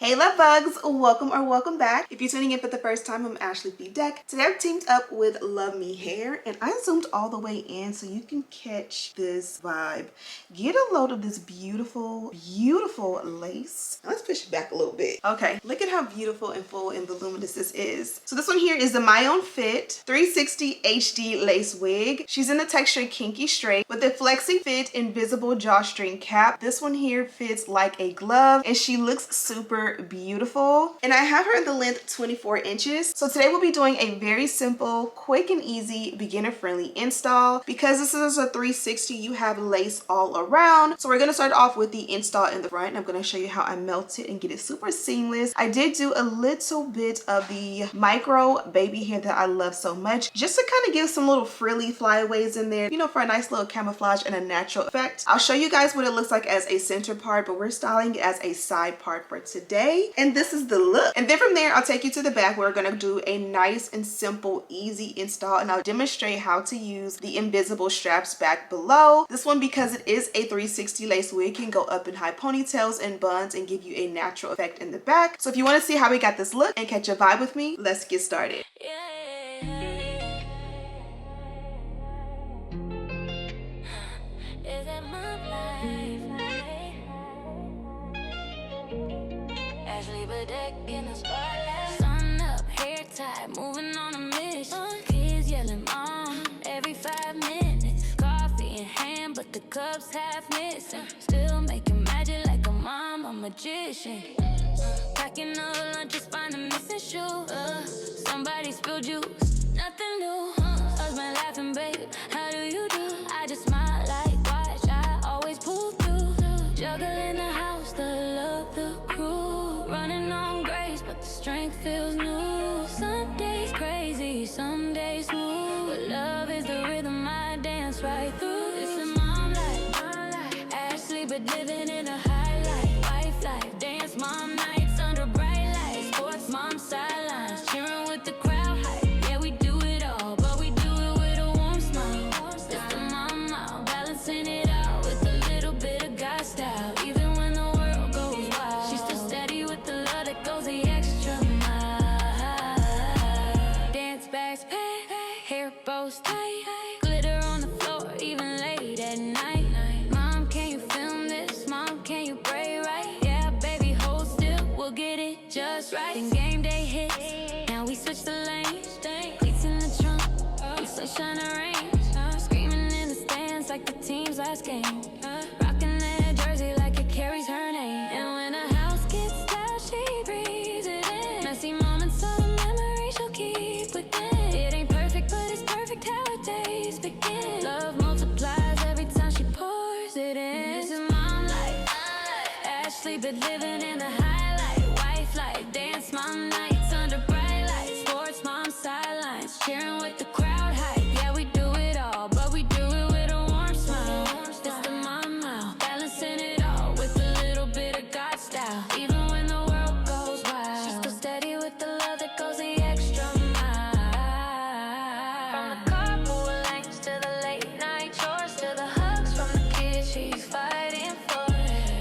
Hey love bugs, welcome or welcome back. If you're tuning in for the first time, I'm Ashley Bedeck. Today I've teamed up with LUVME hair and I zoomed all the way in so you can catch this vibe. Get a load of this beautiful, beautiful lace. Let's push it back a little bit. Okay, look at how beautiful and full and voluminous this is. So this one here is the MyOwn-Fit 360 HD lace wig. She's in the texture Kinky straight with the Flexi-Fit invisible drawstring cap. This one here fits like a glove and she looks super beautiful, and I have her in the length 24 inches. So today we'll be doing a very simple, quick and easy, beginner friendly install. Because this is a 360, you have lace all around. So we're going to start off with the install in the front. I'm going to show you how I melt it and get it super seamless. I did do a little bit of the micro baby hair that I love so much, just to kind of give some little frilly flyaways in there, you know, for a nice little camouflage and a natural effect. I'll show you guys what it looks like as a center part, but we're styling it as a side part for today. And this is the look. And then from there, I'll take you to the back where we're going to do a nice and simple, easy install. And I'll demonstrate how to use the invisible straps back below. This one, because it is a 360 lace wig, can go up in high ponytails and buns and give you a natural effect in the back. So if you want to see how we got this look and catch a vibe with me, let's get started. Bedeck in the spotlight. Sun up, hair tied, moving on a mission. Kids yelling mom every 5 minutes. Coffee in hand, but the cup's half missing. Still making magic like a mom, a magician. Packing up lunches, find a missing shoe. Somebody spilled juice, nothing new. Husband laughing, babe, how do you do? I just smile like watch, I always pull through. Juggling the house, the love, the crew. Running on grace, but the strength feels new. Some days crazy, some days smooth. But love is the rhythm I dance right through. It's a mom life, Ashley, but living in a high life. Wife life, dance mom nights under bright lights. Sports mom sidelines, cheering with the crowd hype. Yeah, we do it all, but we do it with a warm smile. It's the mom out, balancing it out with a little bit of God style. Even when the world goes wild, she's still steady with the love that goes the extra mile. Dance bags packed, hair bows tight, glitter on the floor even late at night. Mom, can you film this? Mom, can you pray right? Yeah, baby, hold still, we'll get it just right. Then game day hits, now we switch the lanes. Cleats in the trunk, sunshine and rain. Screaming in the stands like the team's last game. Rocking that jersey like it carries her name. And when a house gets loud, she breathes it in. Messy moments of memory she'll keep within. It ain't perfect, but it's perfect how her days begin. Love multiplies every time she pours it in. This is mom life, Ashley, but living in the highlight. Wife life, dance mom nights under bright lights. Sports mom sidelines, cheering with the crowd hype. Yeah, we do it all, but we do it with a warm smile. It's the mom out, balancing it all with a little bit of God style. Even when the world goes wild, she's still steady with the love that goes the extra mile. From the carpool lanes to the late night chores, to the hugs from the kids she's fighting for.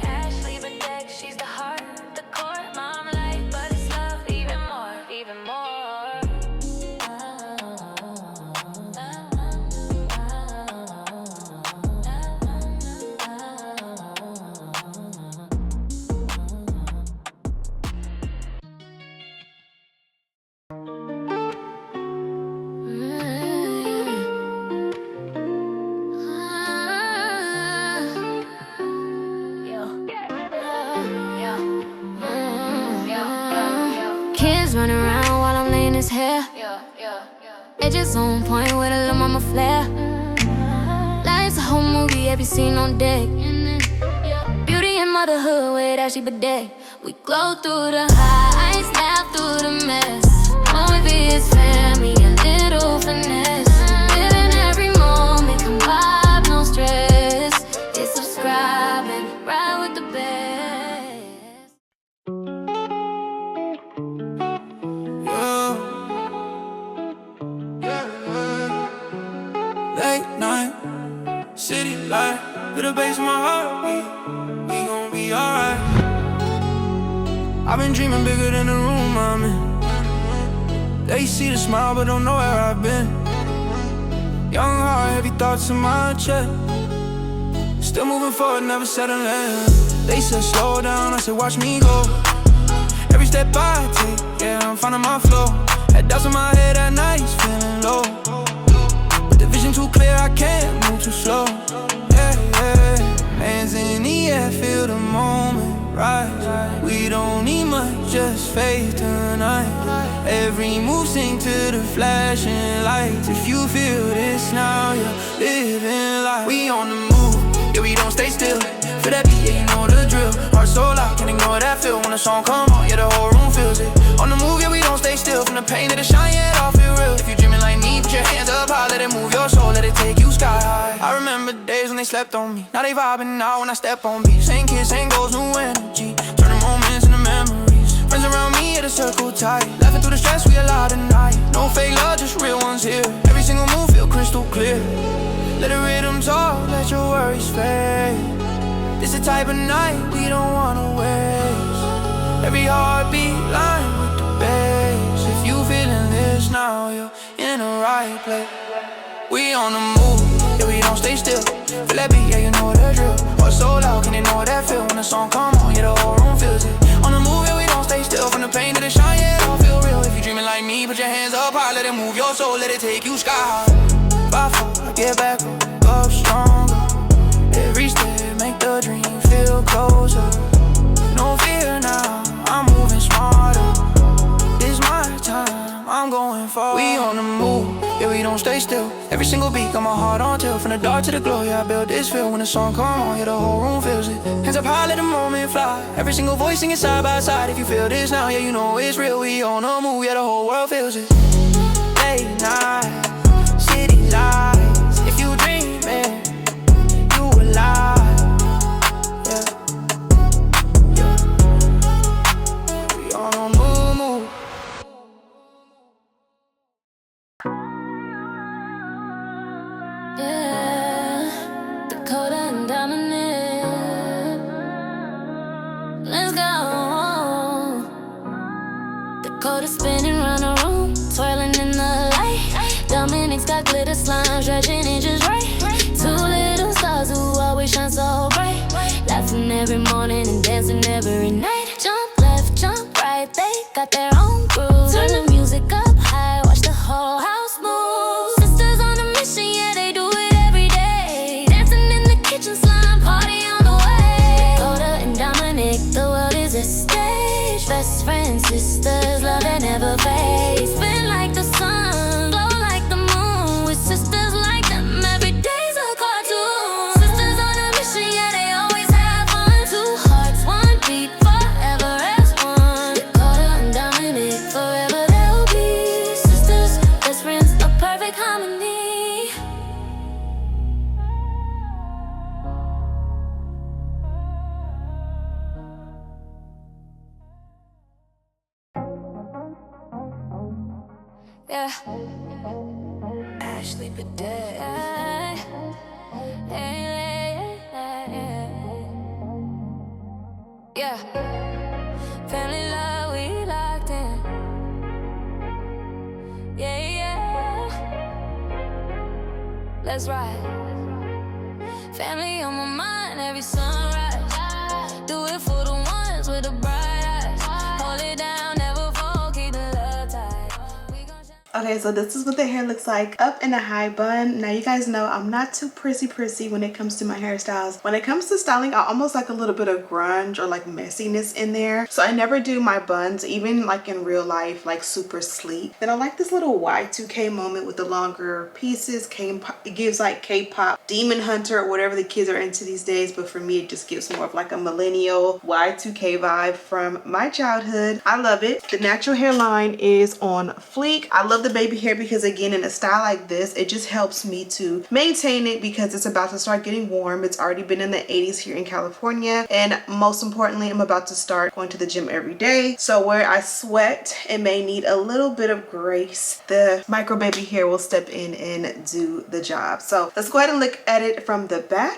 Ashley Bedeck, she's the heart, the core. Mom life, but it's love even more, even more. Kids run around while I'm laying his hair. Edges on point with a little mama flair. Life's a whole movie, every scene on deck. Beauty and motherhood with Ashley Bedeck. We glow through the highs, laugh through the mess. When we be his family, a little finesse. Living every moment, come vibe, no stress. Hit subscribe and ride with the best. Late night, city light, to the base of my heartbeat. We gon' be alright. I've been dreaming bigger than the room I'm in. They see the smile but don't know where I've been. Young heart, heavy thoughts in my chest. Still moving forward, never settling. They said slow down, I said watch me go. Every step I take, yeah, I'm finding my flow. Had doubts in my head at night, feeling low. But the vision too clear, I can't move too slow. Yeah, yeah. Hands in the air, feel the moment rise. We don't need much, just faith tonight. Every move sing to the flashing lights. If you feel this now, you're living life. We on the move, yeah, we don't stay still. For that beat, yeah, you know the drill. Heart so loud, can't ignore that feel. When the song come on, yeah, the whole room feels it. On the move, yeah, we don't stay still. From the pain to the shine, yeah, it all feel real. If you dreaming like me, put your hands up high. Let it move your soul, let it take you sky high. I remember days when they slept on me. Now they vibing now when I step on beat. Same kids, same goals, new energy. Turning moments into memories. Friends around me, yeah, the circle tight. Laughing through the stress, we allowed tonight. No fake love, just real ones here. Every single move feel crystal clear. Let the rhythm talk, let your worries fade. This the type of night we don't wanna waste. Every heartbeat line with the bass. If you feeling this now, you're in the right place. We on the move, yeah, we don't stay still. Feel that beat, yeah, you know the drill. Heart so loud, can you know that feel? When the song come on, yeah, the whole room feels it. On the move, yeah, we don't stay still. From the pain to the shine, yeah, it all feel real. If you dreaming like me, put your hands up high. Let it move your soul, let it take you sky high. By far, I get back up stronger. Every step make the dream feel closer. No fear now, I'm moving smarter. This my time, I'm going far. We on the move, yeah, we don't stay still. Every single beat got my heart on tilt. From the dark to the glow, yeah, I built this feel. When the song come on, yeah, the whole room feels it. Hands up high, let the moment fly. Every single voice singing side by side. If you feel this now, yeah, you know it's real. We on the move, yeah, the whole world feels it. Late night, city lights. If you dreaming, you alive. Spinning round the room, twirling in the light. Dominic's got glitter slime, stretching inches right. Two little stars who always shine so bright. Laughing every morning and dancing every night. Jump left, jump right, they got their own groove. Turn the music up high, watch the whole house move. Sisters on a mission, yeah, they do it every day. Dancing in the kitchen, slime party on the way. Dakota and Dominic, the world is a stage. Best friends, sisters, love that never fades. Spin like the sun, glow like the moon. With sisters like them, every day's a cartoon. Sisters on a mission, yeah, they always have fun. Two hearts, one beat, forever as one. Dakota and Dominic, forever they'll be sisters, best friends, a perfect harmony. Yeah. Ashley Bedeck. Yeah. Family love, we locked in. Yeah, yeah. Let's ride. Family on my mind every sunrise. Do it for the ones with the bright eyes. Hold it down, never fall, keep the love tight. Okay, so this is what the hair looks like up in a high bun. Now you guys know I'm not too prissy when it comes to my hairstyles. When it comes to styling, I almost like a little bit of grunge or like messiness in there. So I never do my buns, even like in real life, like super sleek. Then I like this little Y2K moment with the longer pieces. It gives like K-pop, Demon Hunter, or whatever the kids are into these days. But for me, it just gives more of like a millennial Y2K vibe from my childhood. I love it. The natural hairline is on fleek. I love the baby hair because, again, in a style like this, it just helps me to maintain it because it's about to start getting warm. It's already been in the 80s here in California, and most importantly, I'm about to start going to the gym every day. So where I sweat and may need a little bit of grace, the micro baby hair will step in and do the job. So let's go ahead and look at it from the back.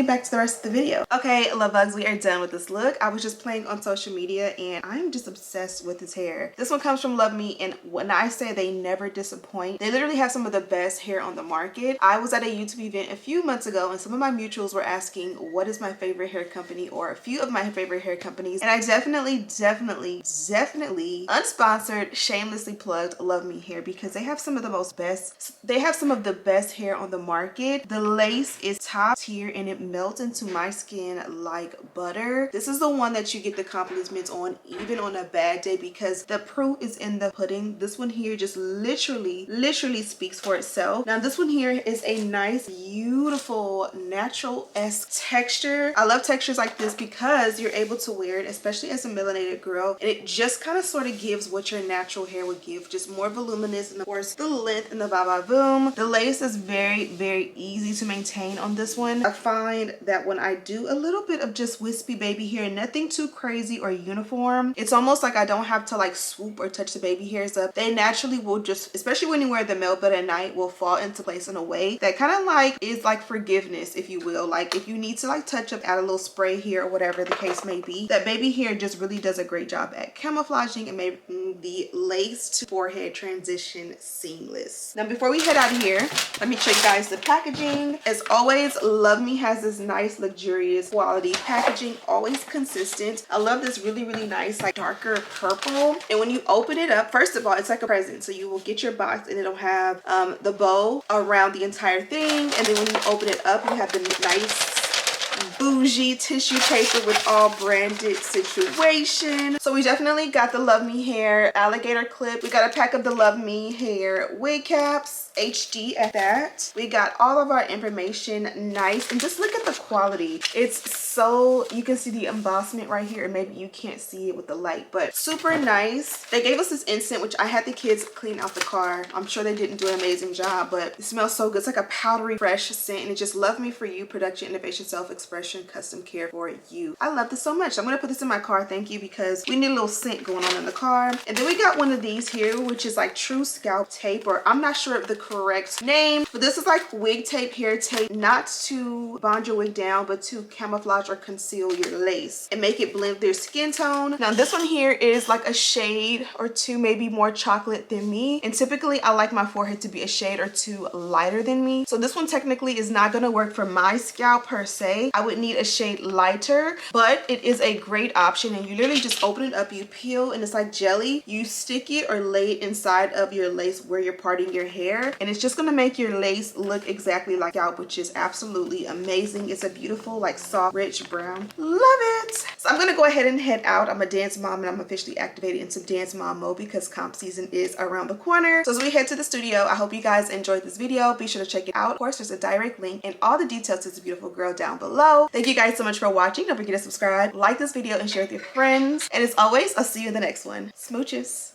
get back to the rest of the video. Okay, love bugs, we are done with this look. I was just playing on social media and I'm just obsessed with his hair. This one comes from LUVME, and when I say they never disappoint, they literally have some of the best hair on the market. I was at a YouTube event a few months ago and some of my mutuals were asking what is my favorite hair company, or a few of my favorite hair companies, and I definitely unsponsored, shamelessly plugged LUVME hair because they have some of the best hair on the market. The lace is top tier and it melts into my skin like butter. This is the one that you get the compliments on even on a bad day because the proof is in the pudding. This one here just literally speaks for itself. Now this one here is a nice, beautiful, natural-esque texture. I love textures like this because you're able to wear it, especially as a melanated girl, and it just kind of sort of gives what your natural hair would give, just more voluminous, and of course the length and the boom. The lace is very easy to maintain on this one. I find that when I do a little bit of just wispy baby hair, nothing too crazy or uniform, it's almost like I don't have to like swoop or touch the baby hairs up. They naturally will just, especially when you wear the melt bud at night, will fall into place in a way that kind of like is like forgiveness, if you will. Like if you need to like touch up, add a little spray here or whatever the case may be, that baby hair just really does a great job at camouflaging and making the lace to forehead transition seamless. Now before we head out of here, let me show you guys the packaging. As always, LUVME has this nice luxurious quality packaging, always consistent. I love this really nice like darker purple, and when you open it up, first of all, it's like a present. So you will get your box and it'll have the bow around the entire thing, and then when you open it up, you have the nice bougie tissue paper with all branded situation. So we definitely got the LUVME hair alligator clip. We got a pack of the LUVME hair wig caps, HD at that. We got all of our information nice, and just look at the quality. It's so, you can see the embossment right here, and maybe you can't see it with the light, but super nice. They gave us this instant, which I had the kids clean out the car. I'm sure they didn't do an amazing job, but it smells so good. It's like a powdery fresh scent, and it just LUVME for you, production, innovation, self-expression, custom care for you. I love this so much. I'm gonna put this in my car, thank you, because we need a little scent going on in the car. And then we got one of these here, which is like true scalp tape, or I'm not sure of the correct name, but this is like wig tape, hair tape, not to bond your wig down, but to camouflage or conceal your lace and make it blend with your skin tone. Now this one here is like a shade or two, maybe more chocolate than me, and typically I like my forehead to be a shade or two lighter than me, so this one technically is not going to work for my scalp per se. I would need a shade lighter, but it is a great option, and you literally just open it up, you peel, and it's like jelly. You stick it or lay it inside of your lace where you're parting your hair, and it's just going to make your lace look exactly like scalp, which is absolutely amazing. It's a beautiful like soft rich brown. Love it. So I'm gonna go ahead and head out. I'm a dance mom and I'm officially activated into dance mom mode because comp season is around the corner. So as we head to the studio, I hope you guys enjoyed this video. Be sure to check it out. Of course, there's a direct link and all the details to this beautiful girl down below. Thank you guys so much for watching. Don't forget to subscribe, like this video, and share with your friends. And as always, I'll see you in the next one. Smooches.